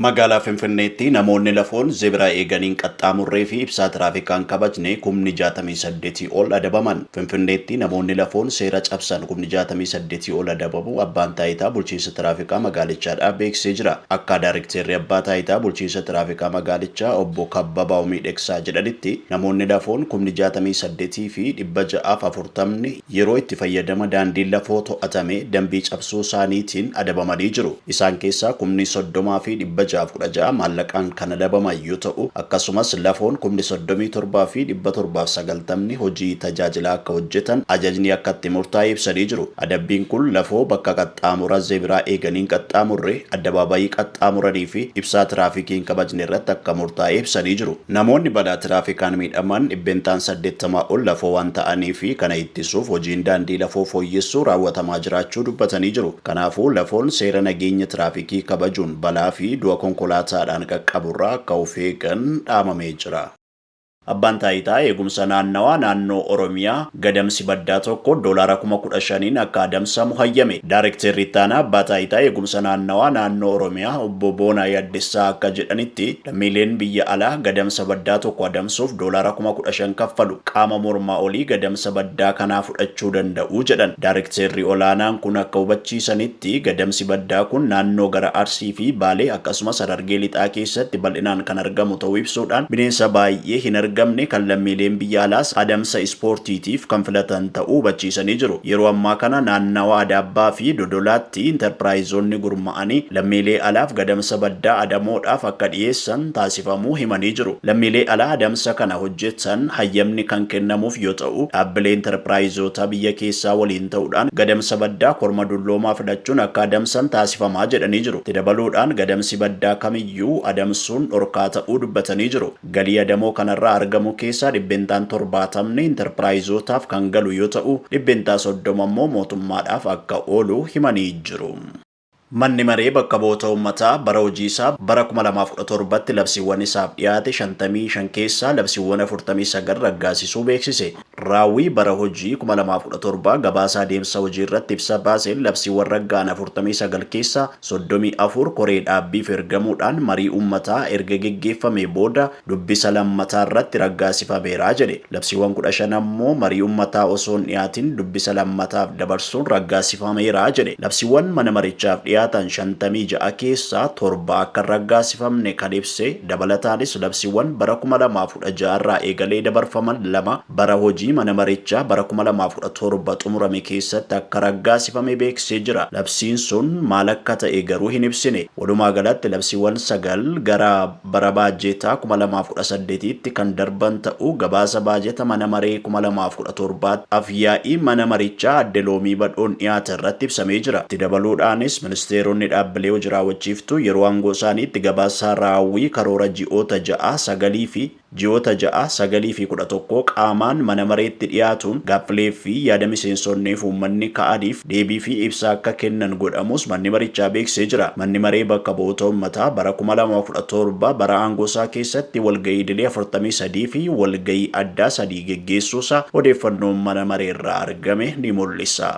Magaalaa Finfinneetti namoonni lafoon zebiraa eeganiin qaxxaamurree fi ibsaa tiraafikaan kabajne 68 ol adabaman. Finfinneetti namoonni lafoon seera cabsan 68 ol adabamu abbaan taayitaa bulchiinsa tiraafikaa magaalichaadhaa beeksisee jira. Akka daayirekteerri abbaa taayitaa bulchiinsa tiraafikaa magaalichaa obbo Kabbabaa Miidhagsaa jedhanitti namoonni lafoon 68 fi 640 yeroo itti fayyadama daandiin lafoo to'atame dambii cabsuu isaaniitiin adabamanii jiru. Isaan keessaa 30 fi 616 maallaqaan kan adabaman yoo ta'u akkasumas lafoon 37 fi 790 hojii tajaajila akka hojjetan ajajni akka itti murtaa'e ibsanii jiru. Adabbiin kun lafoo bakka qaxxaamura zebiraa eeganiin qaxxaamurre addabaabayii qaxxaamuranii fi ibsaa tiraafikiin kabajne irratti akka murtaa'e ibsanii jiru. Namoonni balaa tiraafikaan miidhaman 80 ol lafoo waan ta'anii fi kana ittisuuf hojiin daandii lafoo fooyyessuu raawwatamaa jiraachuu dubbatanii jiru. Kanaafuu lafoon seera nageenya tiraafikii kabajuun balaa fi du'a konkolaataadhaan qaqqaburraa akka of eegan dhaamamee jira. Abbaan taayitaa eegumsa naannoo Oromiyaa gadamsi baddaa tokko $15,000 akka adamsamu hayyame. Daayirekteerri ittaanaa abbaa taayitaa eegumsa naannoo Oromiyaa obbo Boonaa Yaaddeessaa akka jedhanitti lammiileen biyya alaa gadamsa baddaa tokko adamsuuf $15,000 kaffalu. Qaama mormaa olii gadamsa baddaa kanaa fudhachuu danda'u jedhan. Daayirekteerri olaanaan kun akka hubachiisanitti gadamsi baddaa kun naannoo gara Arsii fi Baalee akkasumas Harargee lixaa keessatti bal'inaan kan argamu ta'uu ibsuudhaan bineensa baay'ee hin argamne kan lammiileen biyya alaas adamsa ispoortiitiif kan filatan ta'uu hubachiisanii jiru. Yeroo ammaa kana naannawa Adaabbaa fi Dodolaatti intarpiraayizoonni gurmaa'anii lammiilee alaaf gadamsa baddaa adamoodhaaf akka dhiyeessan taasifamuu himanii jiru. Lammiilee alaa adamsa kana hojjetan hayyamni kan kennamuuf yoo ta'u dhaabbilee intarpiraayizoota biyya keessaa waliin ta'uudhaan gadamsa baddaa korma dulloomaa fidachuun akka adamsan taasifamaa jedhanii jiru. Itti dabaluudhaan gadamsi baddaa kamiyyuu adamsuun dhorkaa ta'uu dubbatanii jiru. Galii adamoo kanarraa argamu keessaa 70 intarpiraayizootaaf kan galu yoo ta'u 30 immoo mootummaadhaaf akka oolu himanii jiru. Manni maree bakka bu'oota uummataa bara hojii isaa bara 2017tti labsiiwwan isaaf dhiyaate 55 keessaa labsiiwwan 49 raggaasisuu beeksise. Raawwii bara hojii 2017 gabaasa adeemsa hojii irratti ibsa baaseen labsiiwwan raggaan 49 keessaa 34 koree dhaabbiif ergamuudhaan marii uummataa erga geggeeffame booda dubbisa lammataa irratti raggaasifameera jedhe. Labsiiwwan 15 ammoo marii uummataa osoo hin dhiyaatin dubbisa lammataaf dabarsuun raggaasifameera jedhe. Labsiiwwan mana marichaaf dhiyaatan 56 keessaa 7 akka raggaasifamne kan ibse. Dabalataanis labsiiwwan bara 2016 irraa eegalee dabarfaman 2 bara hojii mana marichaa bara 2017 xumurame keessatti akka raggaasifame beeksisee jira. Labsiin sun maal akka ta'e garuu hin ibsine. Walumaa galatti labsiiwwan 9 gara bara baajetaa 2018tti kan darban ta'uu gabaasa baajeta mana maree 2017 afyaa'ii mana marichaa adde Loomii Badhoon dhiyaate irratti ibsamee jira. Itti dabaluudhaanis ministeeronni dhaabbilee hojii raawwachiiftuu yeroo aangoo isaaniitti gabaasa raawwii karoora ji'oota 9 fi 11 qaamaan mana mareetti dhiyaatuun gaaffilee fi yaada miseensonnii fi uummanni ka'aniif deebii fi ibsa akka kennan godhamus manni marichaa beeksisee jira. Manni maree bakka bu'oota uummataa bara 2017 bara aangoo isaa keessatti walgahii idilee 43 fi walgahii addaa 3 geggeessuusaa odeeffannoon mana mareerraa argame ni mul'isa.